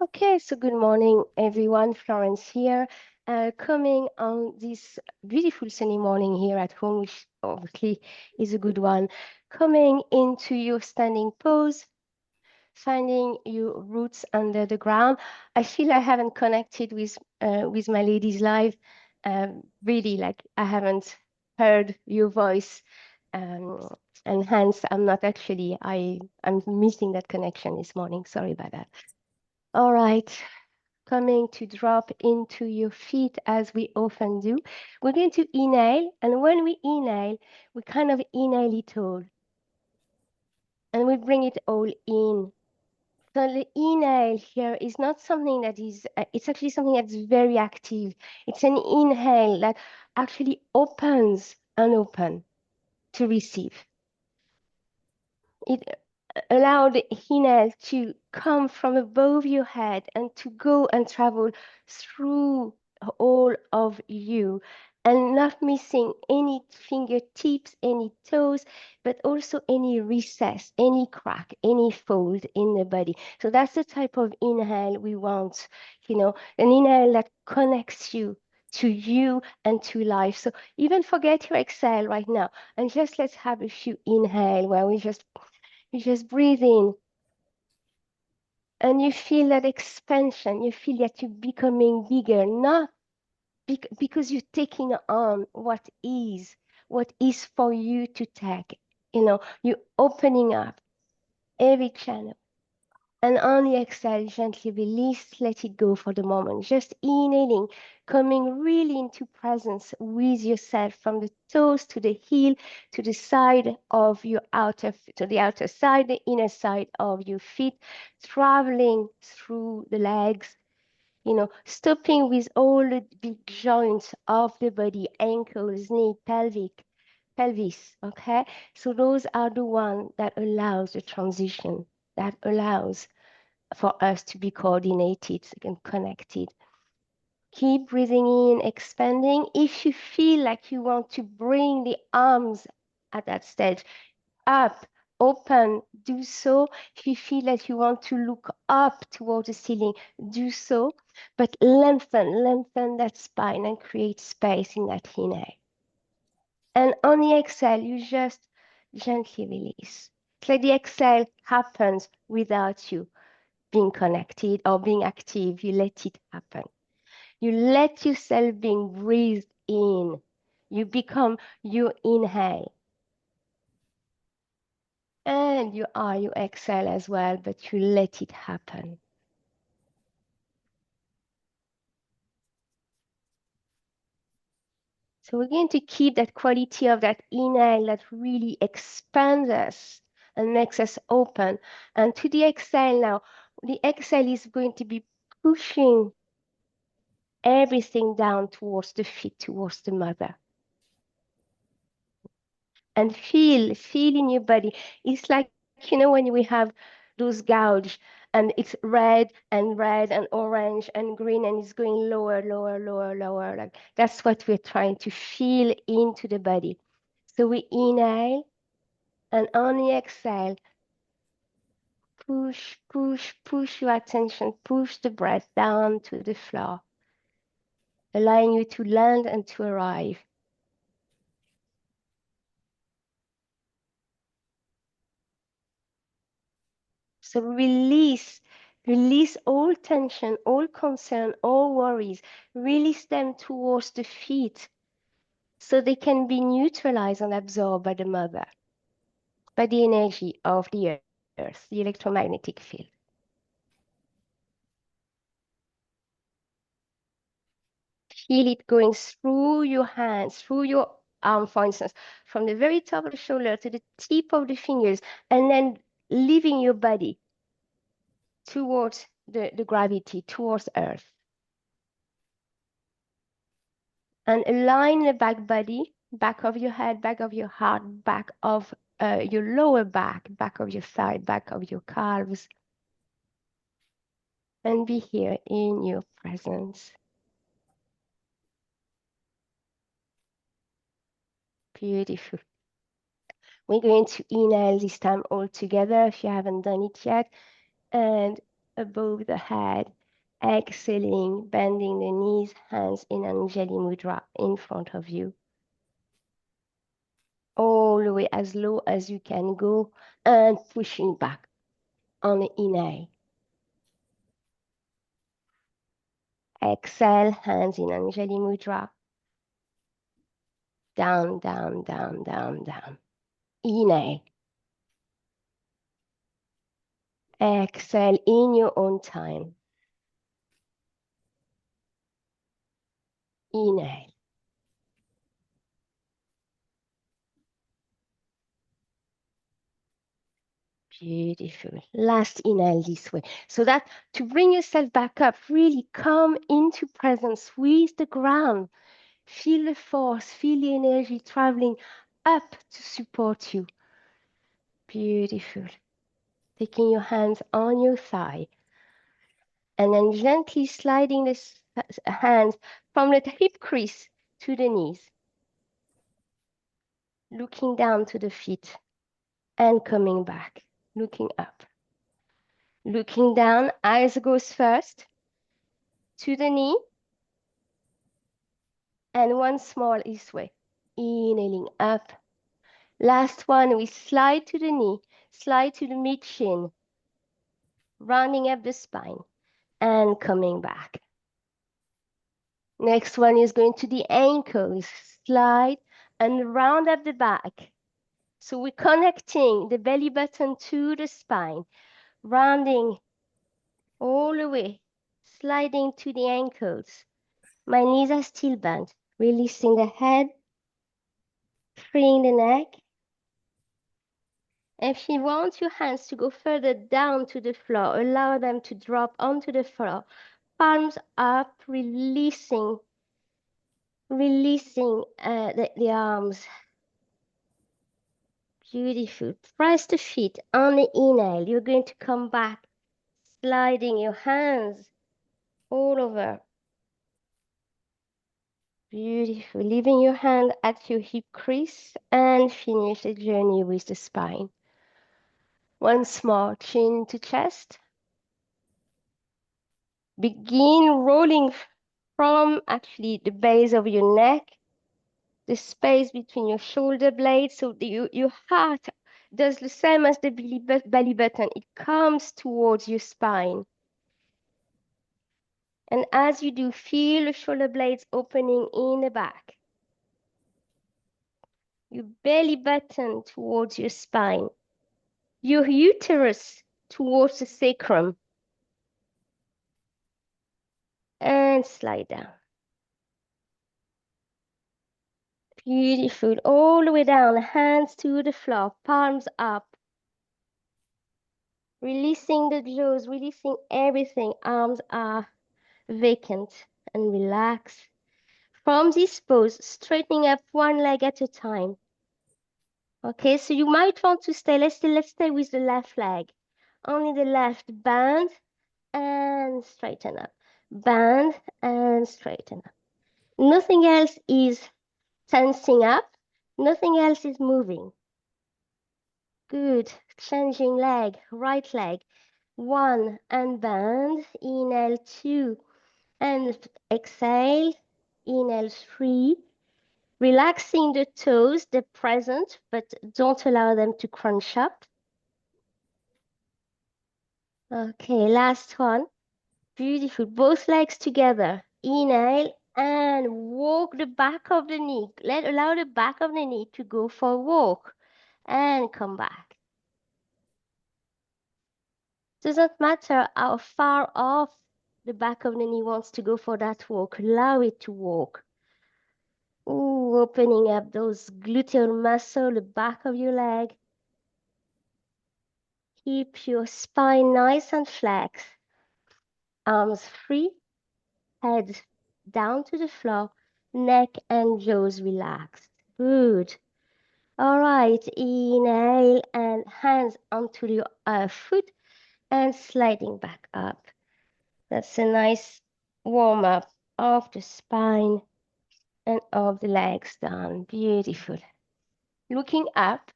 Okay, so good morning, everyone. Florence here, coming on this beautiful sunny morning here at home, which obviously is a good one. Coming into your standing pose, finding your roots under the ground. I feel I haven't connected with my ladies live. Really, like I haven't heard your voice, um, and hence I'm not actually. I'm missing that connection this morning. Sorry about that. All right, coming to drop into your feet as we often do. We're going to inhale, and when we inhale, we kind of inhale it all, and we bring it all in. So the inhale here is not something that is, it's actually something that's very active. It's an inhale that actually opens and open to receive. It allow the inhale to come from above your head and to go and travel through all of you and not missing any fingertips, any toes, but also any recess, any crack, any fold in the body. So that's the type of inhale we want, an inhale that connects you to you and to life. So even forget your exhale right now and just let's have a few inhale where we just breathe in and you feel that expansion. You feel that you're becoming bigger, not because you're taking on what is for you to take. You're opening up every channel. And on the exhale, gently release, let it go for the moment. Just inhaling, coming really into presence with yourself from the toes to the heel, to the side of your to the outer side, the inner side of your feet, traveling through the legs, stopping with all the big joints of the body, ankles, knee, pelvis, okay? So those are the ones that allows the transition, that allows for us to be coordinated and connected. Keep breathing in, expanding. If you feel like you want to bring the arms at that stage up, open, do so. If you feel like you want to look up towards the ceiling, do so. But lengthen that spine and create space in that inhale. And on the exhale, you just gently release. It's like the exhale happens without you being connected or being active. You let it happen. You let yourself being breathed in. You become your inhale. And you exhale as well, but you let it happen. So we're going to keep that quality of that inhale that really expands us and makes us open. And to the exhale now, the exhale is going to be pushing everything down towards the feet, towards the mother. And feel in your body. It's like, when we have those gouge and it's red and orange and green and it's going lower, lower, lower, lower. Like that's what we're trying to feel into the body. So we inhale and on the exhale, push, push, push your attention, push the breath down to the floor, allowing you to land and to arrive. So release all tension, all concern, all worries. Release them towards the feet so they can be neutralized and absorbed by the mother, by the energy of the earth, the electromagnetic field. Feel it going through your hands, through your arm, for instance, from the very top of the shoulder to the tip of the fingers, and then leaving your body towards the gravity, towards earth. And align the back body, back of your head, back of your heart, back of your lower back of your thigh, back of your calves. And be here in your presence. Beautiful. We're going to inhale this time all together if you haven't done it yet. And above the head. Exhaling, bending the knees, hands in Anjali Mudra in front of you. All the way as low as you can go and pushing back on the inhale. Exhale, hands in Anjali Mudra. Down, down, down, down, down. Inhale. Exhale in your own time. Inhale. Beautiful. Last inhale this way. So that to bring yourself back up, really come into presence with the ground. Feel the force, feel the energy traveling up to support you. Beautiful. Taking your hands on your thigh and then gently sliding the hands from the hip crease to the knees. Looking down to the feet and coming back, looking up. Looking down, eyes goes first to the knee and once more this way. Inhaling up. Last one, we slide to the knee, slide to the mid-shin, rounding up the spine and coming back. Next one is going to the ankles, slide and round up the back. So we're connecting the belly button to the spine, rounding all the way, sliding to the ankles. My knees are still bent, releasing the head, freeing the neck. If you want your hands to go further down to the floor, allow them to drop onto the floor. Palms up, releasing the arms. Beautiful. Press the feet on the inhale. You're going to come back, sliding your hands all over. Beautiful. Leaving your hand at your hip crease and finish the journey with the spine. Once more, chin to chest. Begin rolling from actually the base of your neck, the space between your shoulder blades, so your heart does the same as the belly button. It comes towards your spine. And as you do, feel the shoulder blades opening in the back. Your belly button towards your spine. Your uterus towards the sacrum. And slide down. Beautiful. All the way down, hands to the floor, palms up. Releasing the jaws, releasing everything. Arms are vacant and relax. From this pose, straightening up one leg at a time. Okay, so you might want to stay, let's stay with the left leg. Only the left, bend and straighten up. Bend and straighten up. Nothing else is tensing up. Nothing else is moving. Good. Changing leg, right leg. One and bend. Inhale, two. And exhale. Inhale, three. Relaxing the toes, they're present, but don't allow them to crunch up. Okay, last one. Beautiful. Both legs together. Inhale and walk the back of the knee. Allow the back of the knee to go for a walk and come back. Doesn't matter how far off the back of the knee wants to go for that walk. Allow it to walk. Ooh, opening up those gluteal muscle, the back of your leg. Keep your spine nice and flex. Arms free, head down to the floor, neck and jaws relaxed. Good. All right, inhale and hands onto your foot and sliding back up. That's a nice warm up of the spine and of the legs down. Beautiful. Looking up,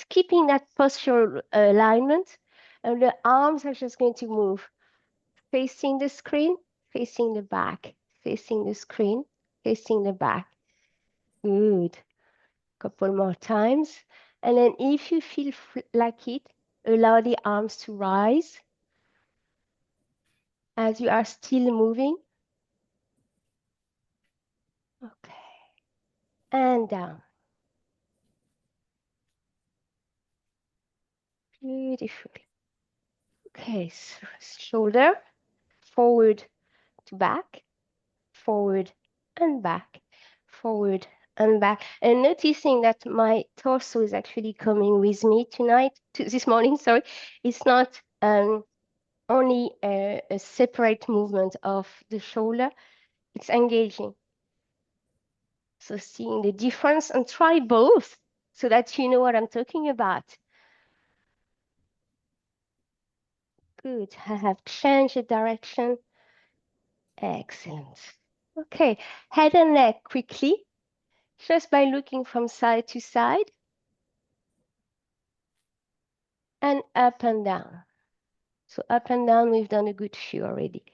keeping that postural alignment, And the arms are just going to move, facing the screen, facing the back, facing the screen, facing the back. Good. Couple more times. And then if you feel like it, allow the arms to rise as you are still moving. Okay. And down. Beautiful. Okay, so shoulder, forward to back, forward and back, forward and back. And noticing that my torso is actually coming with me this morning, sorry. It's not only a separate movement of the shoulder, it's engaging. So seeing the difference, and try both so that you know what I'm talking about. Good, I have changed the direction. Excellent. Okay, head and neck quickly, just by looking from side to side and up and down. So up and down, we've done a good few already.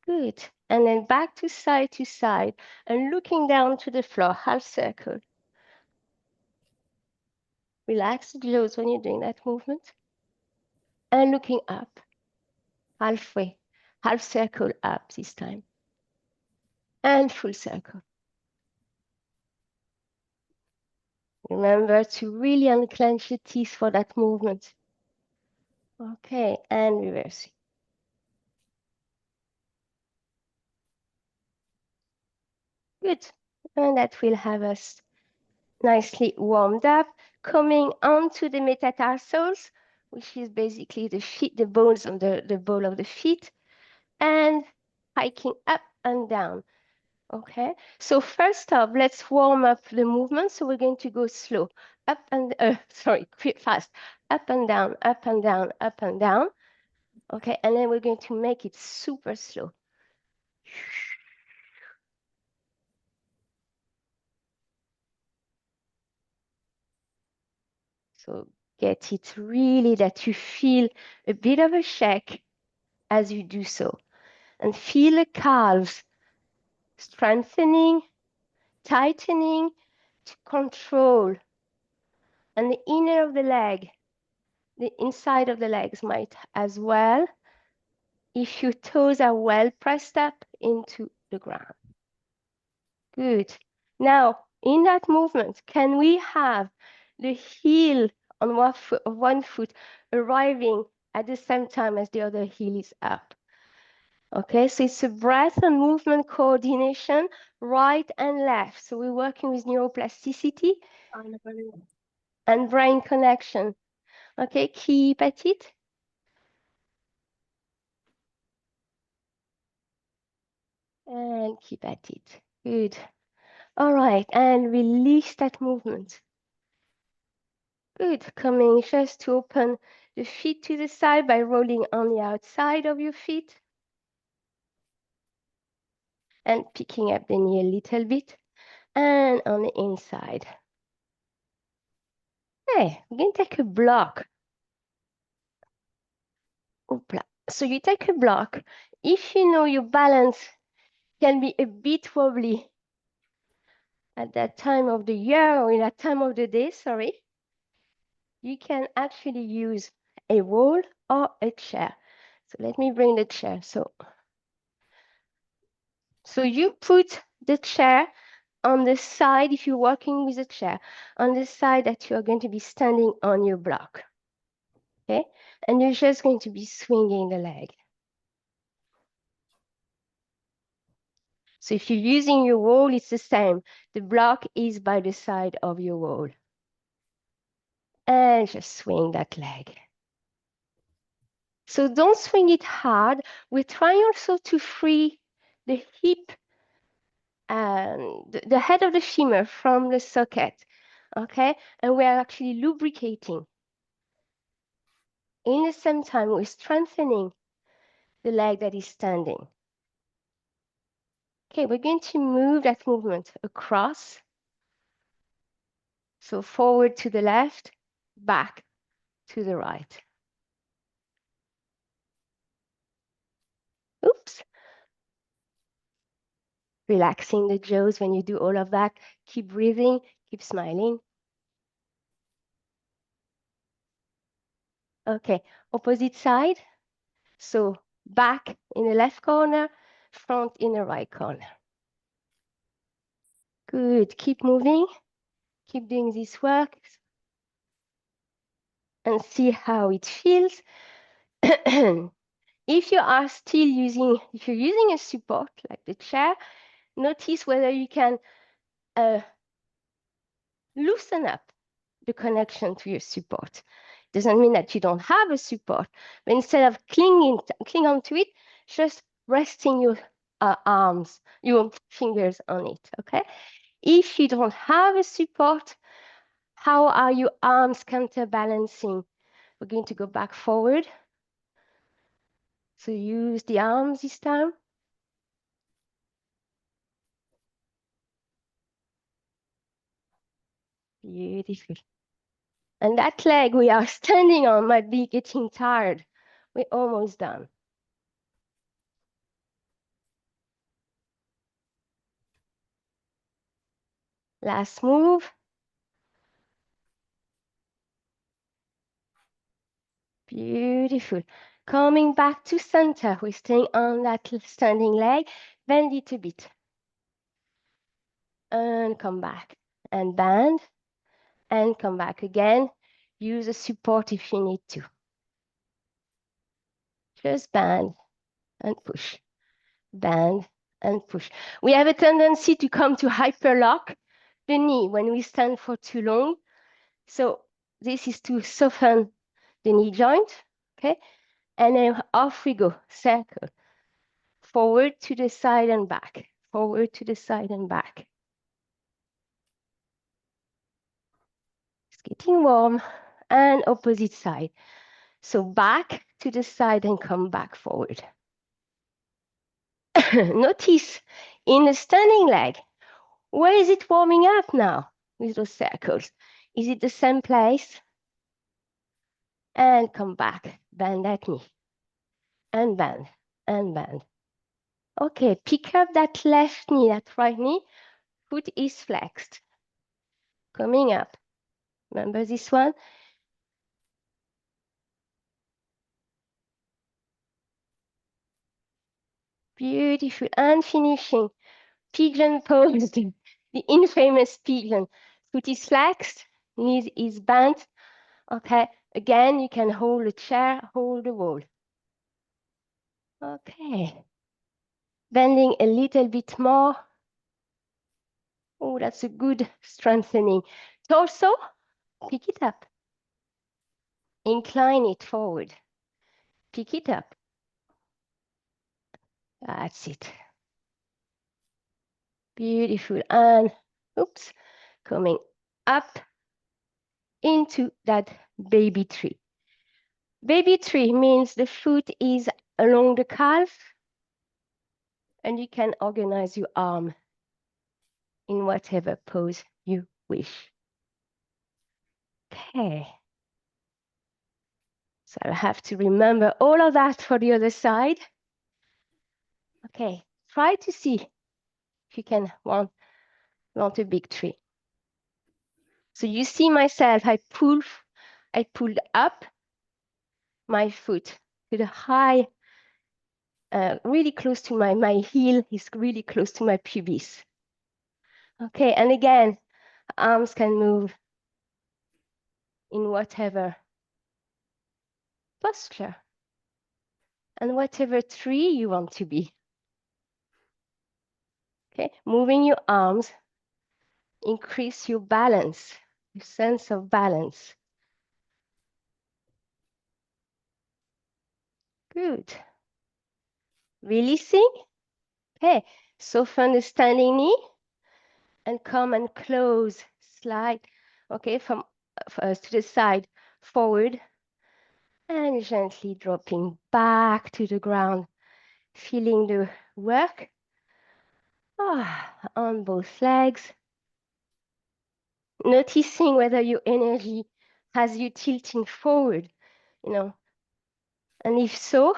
Good. And then back to side and looking down to the floor, half circle. Relax the jaws when you're doing that movement. And looking up, halfway, half circle up this time. And full circle. Remember to really unclench the teeth for that movement. Okay, and reversing. Good. And that will have us nicely warmed up, coming onto the metatarsals, which is basically the feet, the bones on the ball of the feet, and hiking up and down. Okay, so first up, let's warm up the movement. So we're going to go slow, up and, sorry, quick, fast, up and down, up and down, up and down. Okay, and then we're going to make it super slow. So get it really that you feel a bit of a shake as you do so. And feel the calves strengthening, tightening to control. And the inner of the leg, the inside of the legs might as well, if your toes are well pressed up into the ground. Good. Now, in that movement, can we have the heel on one foot arriving at the same time as the other heel is up? Okay, so it's a breath and movement coordination, right and left. So we're working with neuroplasticity and brain connection. Okay, keep at it. And keep at it. Good. All right, and release that movement. Good. Coming just to open the feet to the side by rolling on the outside of your feet. And picking up the knee a little bit. And on the inside. Hey, we're going to take a block. Oopla. So you take a block. If you know your balance can be a bit wobbly at that time of the year or in that time of the day, sorry, you can actually use a wall or a chair. So let me bring the chair. So you put the chair on the side, if you're working with a chair, on the side that you are going to be standing on your block. Okay? And you're just going to be swinging the leg. So if you're using your wall, it's the same. The block is by the side of your wall. And just swing that leg. So don't swing it hard. We're trying also to free the hip and the head of the femur from the socket. Okay? And we're actually lubricating. In the same time, we're strengthening the leg that is standing. Okay, we're going to move that movement across. So forward to the left, back to the right. relaxing the jaws when you do all of that. Keep breathing, keep smiling. Okay, opposite side. So back in the left corner, front in the right corner. Good, keep moving, keep doing this work and see how it feels. If you are still using, if you're using a support like the chair, notice whether you can loosen up the connection to your support. Doesn't mean that you don't have a support, but instead of clinging onto it, just resting your arms, your fingers on it, okay? If you don't have a support, how are your arms counterbalancing? We're going to go back forward. So use the arms this time. Beautiful. And that leg we are standing on might be getting tired. We're almost done. Last move. Beautiful. Coming back to center. We're staying on that standing leg. Bend it a bit. And come back. And bend. And come back again. Use a support if you need to. Just bend and push. Bend and push. We have a tendency to come to hyperlock the knee when we stand for too long. So this is to soften the knee joint, okay? And then off we go, circle. Forward to the side and back. Forward to the side and back. It's getting warm. And opposite side. So back to the side and come back forward. Notice in the standing leg, where is it warming up now with those circles? Is it the same place? And come back, bend that knee. And bend, and bend. Okay, pick up that left knee, that right knee. Foot is flexed. Coming up. Remember this one? Beautiful. And finishing. Pigeon pose. The infamous pigeon. Foot is flexed. Knee is bent. Okay. Again, you can hold the chair, hold the wall. Okay. Bending a little bit more. Oh, that's a good strengthening. Torso, pick it up. Incline it forward. Pick it up. That's it. Beautiful. And, oops, coming up into that baby tree. Baby tree means the foot is along the calf and you can organize your arm in whatever pose you wish. Okay. So I'll have to remember all of that for the other side. Okay, try to see if you can want a big tree. So you see myself, I pulled up my foot to the high, really close to my heel is really close to my pubis. Okay, and again, arms can move in whatever posture and whatever tree you want to be. Okay, moving your arms, increase your balance, your sense of balance. Good. Releasing. Okay, soften the standing knee and come and close, slide, okay, from to the side, forward, and gently dropping back to the ground, feeling the work on both legs, noticing whether your energy has you tilting forward, and if so,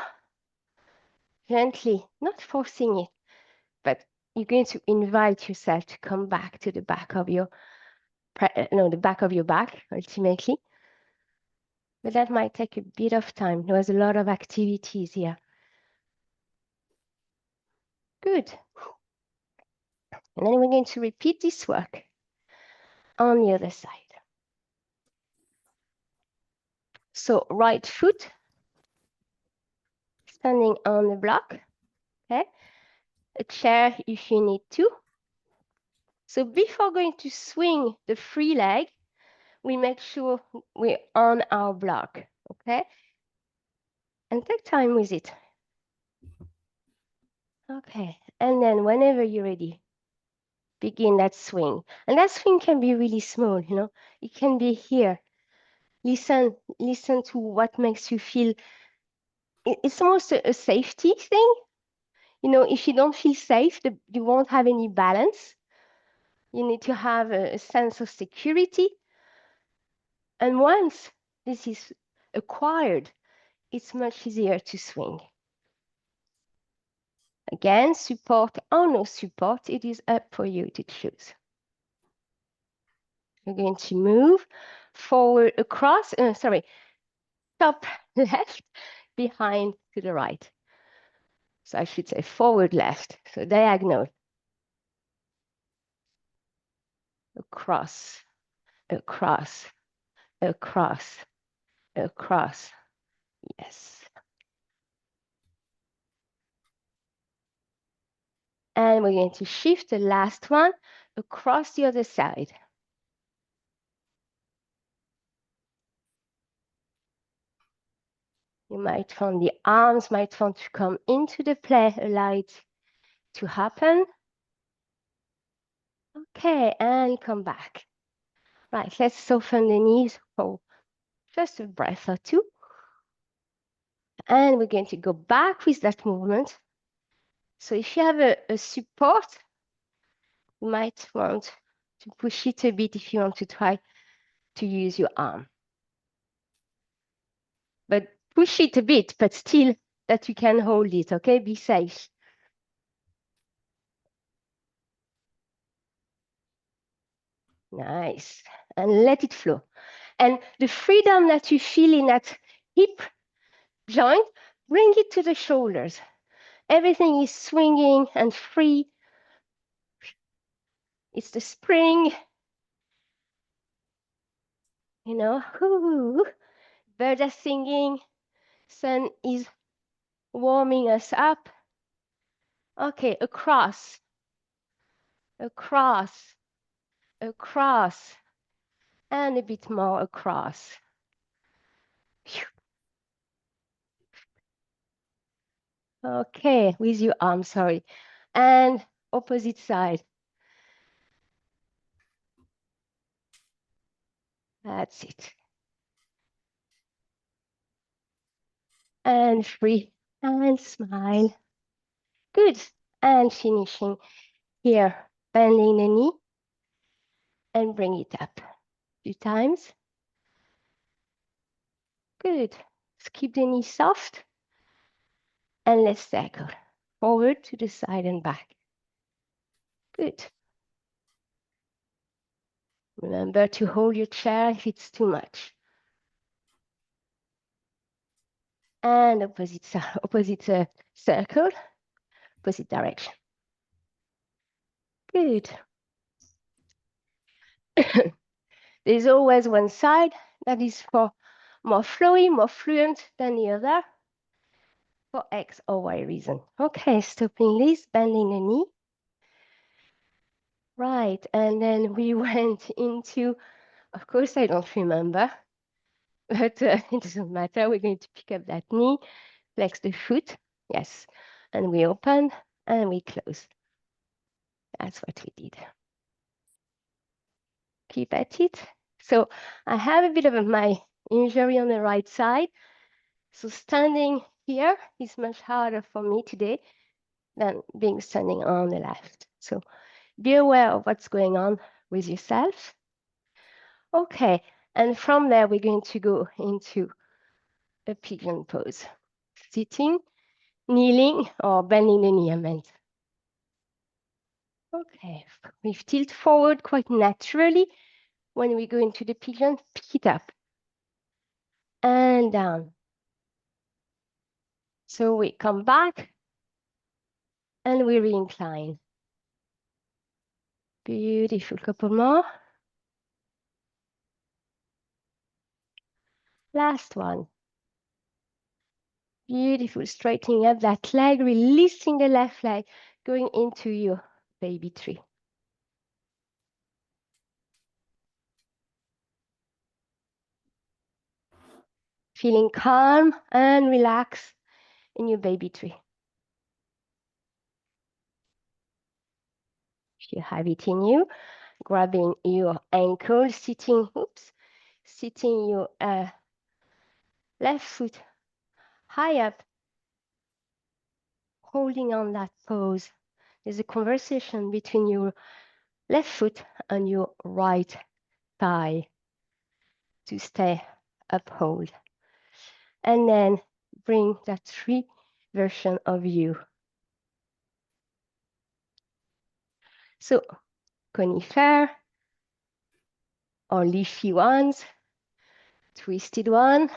gently, not forcing it, but you're going to invite yourself to come back to the back of your, the back of your back, ultimately. But that might take a bit of time. There's a lot of activities here. Good. And then we're going to repeat this work on the other side. So right foot, standing on the block, okay? A chair if you need to. So before going to swing the free leg, we make sure we're on our block, okay? And take time with it. Okay, and then whenever you're ready, begin that swing. And that swing can be really small, you know? It can be here. Listen to what makes you feel. It's almost a safety thing. You know, if you don't feel safe, you won't have any balance. You need to have a sense of security. And once this is acquired, it's much easier to swing. Again, support or no support, it is up for you to choose. We're going to move forward across, top left, behind to the right. So I should say forward left, so diagonal. Across, across, across, across. Yes. And we're going to shift the last one across the other side. You might find the arms might want to come into the play, allow it to happen. Okay, and come back. Right, let's soften the knees for just a breath or two. And we're going to go back with that movement. So if you have a support, you might want to push it a bit if you want to try to use your arm. But push it a bit, but still that you can hold it, okay? Be safe. Nice. And let it flow. And the freedom that you feel in that hip joint, bring it to the shoulders. Everything is swinging and free. It's the spring. You know, birds are singing. Sun is warming us up. Okay, across, across, across, and a bit more across. Okay, with your arm, sorry. And opposite side. That's it. And free, and smile. Good. And finishing here, bending the knee and bring it up. 2 times. Good. Let's keep the knee soft. And let's circle forward to the side and back. Good. Remember to hold your chair if it's too much. And opposite circle, opposite direction. Good. There's always one side that is for more flowy, more fluent than the other for X or Y reason. Okay, stopping this, bending the knee. Right, and then we went into, of course, I don't remember, but it doesn't matter. We're going to pick up that knee, flex the foot, yes, and we open and we close. That's what we did. Keep at it. So I have a bit of my injury on the right side. So standing here is much harder for me today than being standing on the left. So be aware of what's going on with yourself. Okay, and from there, we're going to go into a pigeon pose. Sitting, kneeling, or bending the knee, I meant. Okay, we tilt forward quite naturally. When we go into the pigeon, pick it up and down. So we come back and we re-incline. Beautiful, couple more. Last one. Beautiful, straightening up that leg, releasing the left leg, going into your baby tree. Feeling calm and relaxed in your baby tree. If you have it in you, grabbing your ankle, sitting your left foot high up, holding on that pose. There's a conversation between your left foot and your right thigh to stay uphold. And then bring that tree version of you. So conifer or leafy ones, twisted one,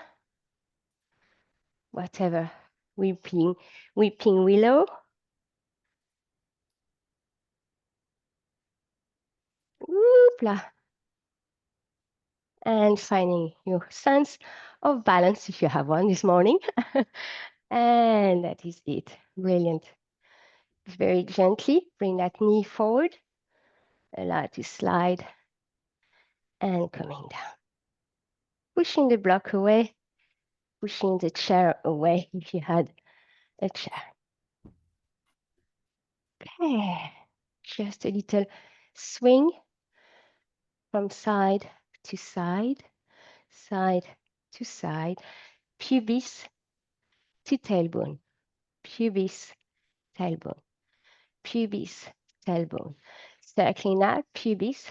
whatever, weeping willow. Whoopla. And finding your sense of balance if you have one this morning. And that is it. Brilliant. Very gently bring that knee forward. Allow it to slide and coming down. Pushing the block away, pushing the chair away if you had a chair. Okay, just a little swing from side to side, side to side, pubis to tailbone, pubis, tailbone, pubis, tailbone. Circling that, pubis,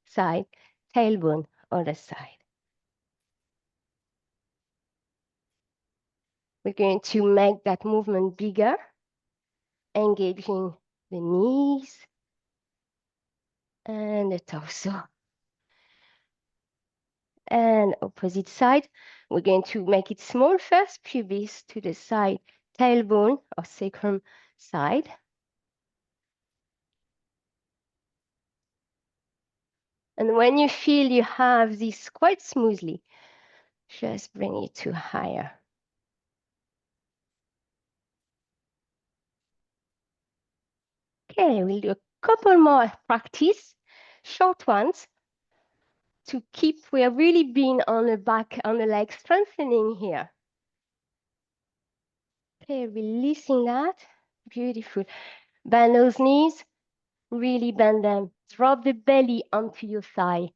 side, tailbone, other side. We're going to make that movement bigger, engaging the knees and the torso. And opposite side, we're going to make it small first, pubis to the side, tailbone or sacrum side. And when you feel you have this quite smoothly, just bring it to higher. Okay, we'll do a couple more practice, short ones, to keep, we are really being on the back, on the leg, strengthening here. Okay, releasing that, beautiful. Bend those knees, really bend them. Drop the belly onto your thigh.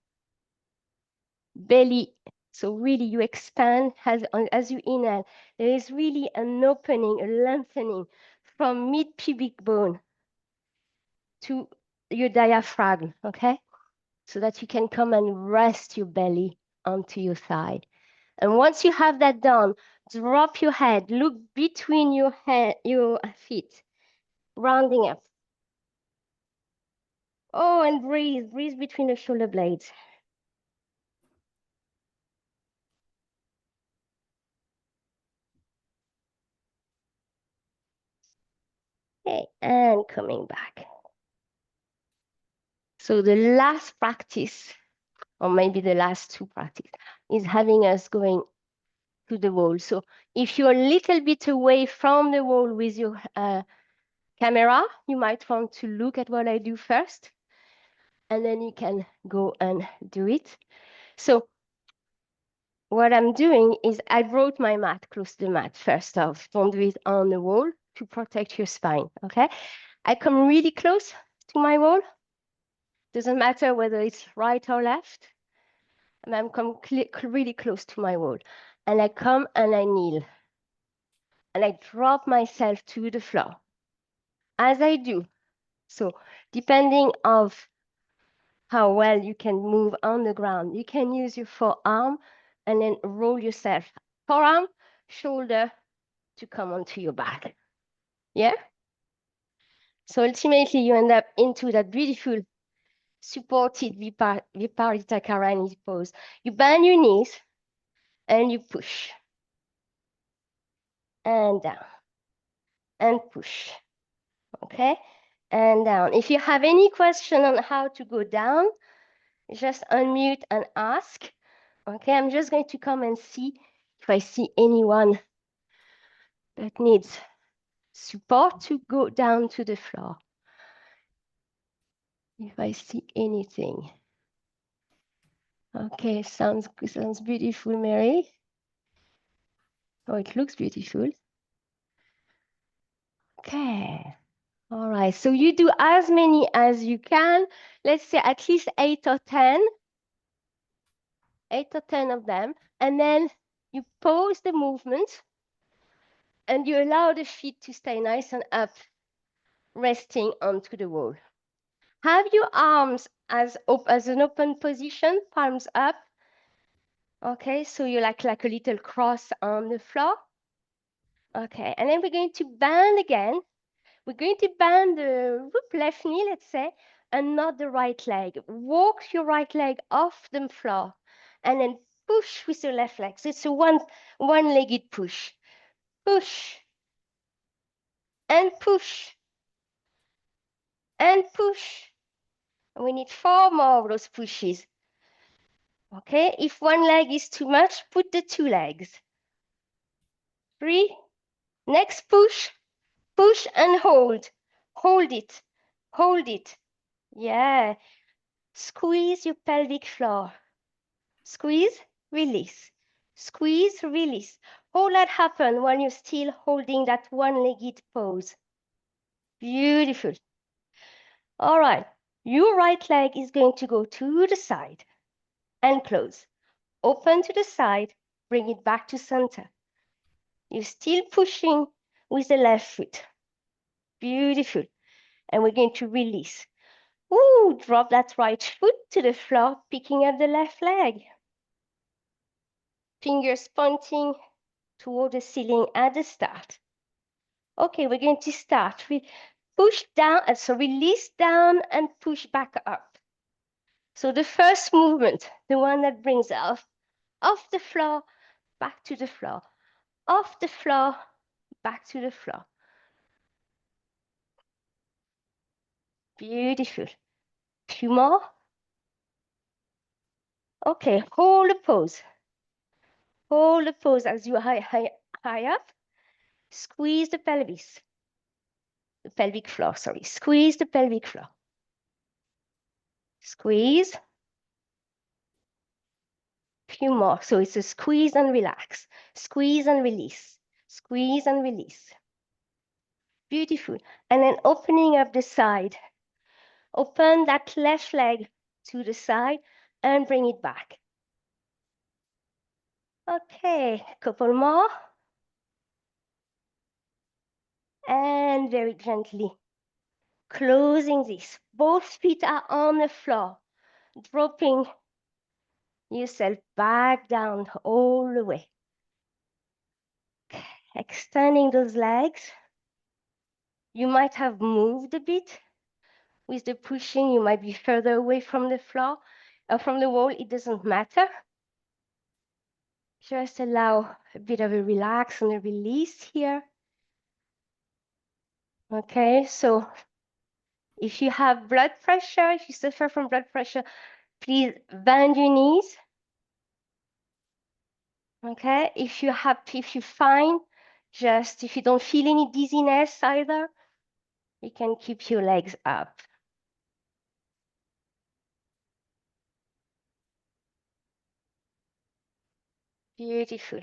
Belly, so really you expand as you inhale. There is really an opening, a lengthening from mid-pubic bone to your diaphragm, okay? So that you can come and rest your belly onto your thigh. And once you have that done, drop your head, look between your feet, rounding up. Oh, and breathe, breathe between the shoulder blades. Okay, and coming back. So the last practice, or maybe the last two practice, is having us going to the wall. So if you're a little bit away from the wall with your camera, you might want to look at what I do first, and then you can go and do it. So what I'm doing is I brought my mat close to the mat first off. Don't do it on the wall to protect your spine, okay? I come really close to my wall. Doesn't matter whether it's right or left. And I'm come really close to my wall. And I come and I kneel. And I drop myself to the floor. As I do, so depending of how well you can move on the ground, you can use your forearm and then roll yourself. Forearm, shoulder to come onto your back. Yeah? So ultimately, you end up into that beautiful supported Viparita Karani pose. You bend your knees and you push and down and push. Okay, and down. If you have any question on how to go down, just unmute and ask. Okay, I'm just going to come and see if I see anyone that needs support to go down to the floor. If I see anything. Okay, sounds beautiful, Mary. Oh, it looks beautiful. Okay. All right, so you do as many as you can. Let's say at least 8 or 10. 8 or 10 of them. And then you pause the movement and you allow the feet to stay nice and up, resting onto the wall. Have your arms as an open position, palms up. Okay, so you're like a little cross on the floor. Okay, and then we're going to bend again. We're going to bend the left knee, let's say, and not the right leg. Walk your right leg off the floor and then push with the left leg. So it's a one-legged push. Push and push and push. We need 4 more of those pushes. Okay, if one leg is too much, put the 2 legs. 3. Next push, push and hold. Hold it, hold it. Yeah. Squeeze your pelvic floor. Squeeze, release. Squeeze, release. All that happen when you're still holding that one-legged pose. Beautiful. All right. Your right leg is going to go to the side and close. Open to the side, bring it back to center. You're still pushing with the left foot. Beautiful. And we're going to release. Ooh, drop that right foot to the floor, picking up the left leg. Fingers pointing toward the ceiling at the start. Okay, we're going to start. We push down, so release down and push back up. So the first movement, the one that brings off the floor, back to the floor, off the floor, back to the floor. Beautiful. Few more. Okay, hold the pose. Hold the pose as you high up. Squeeze the pelvis. The pelvic floor, sorry. Squeeze the pelvic floor. Squeeze. Few more. So it's a squeeze and relax. Squeeze and release. Squeeze and release. Beautiful. And then opening up the side. Open that left leg to the side and bring it back. Okay, couple more. And very gently closing this. Both feet are on the floor, dropping yourself back down all the way. Extending those legs. You might have moved a bit. With the pushing, you might be further away from the floor or from the wall. It doesn't matter. Just allow a bit of a relax and a release here. Okay, so if you have blood pressure, if you suffer from blood pressure, please bend your knees. Okay, if you find, just if you don't feel any dizziness either, you can keep your legs up. Beautiful.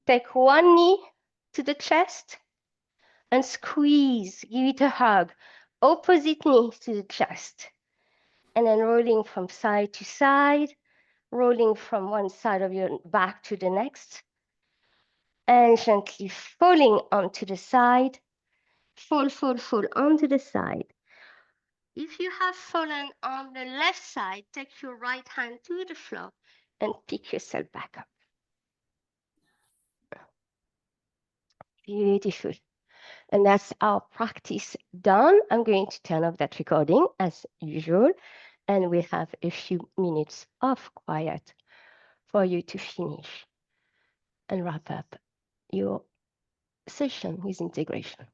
Take one knee to the chest and squeeze, give it a hug. Opposite knee to the chest. And then rolling from side to side, rolling from one side of your back to the next. And gently falling onto the side. Fall onto the side. If you have fallen on the left side, take your right hand to the floor and pick yourself back up. Beautiful. And that's our practice done. I'm going to turn off that recording as usual, and we have a few minutes of quiet for you to finish and wrap up your session with integration.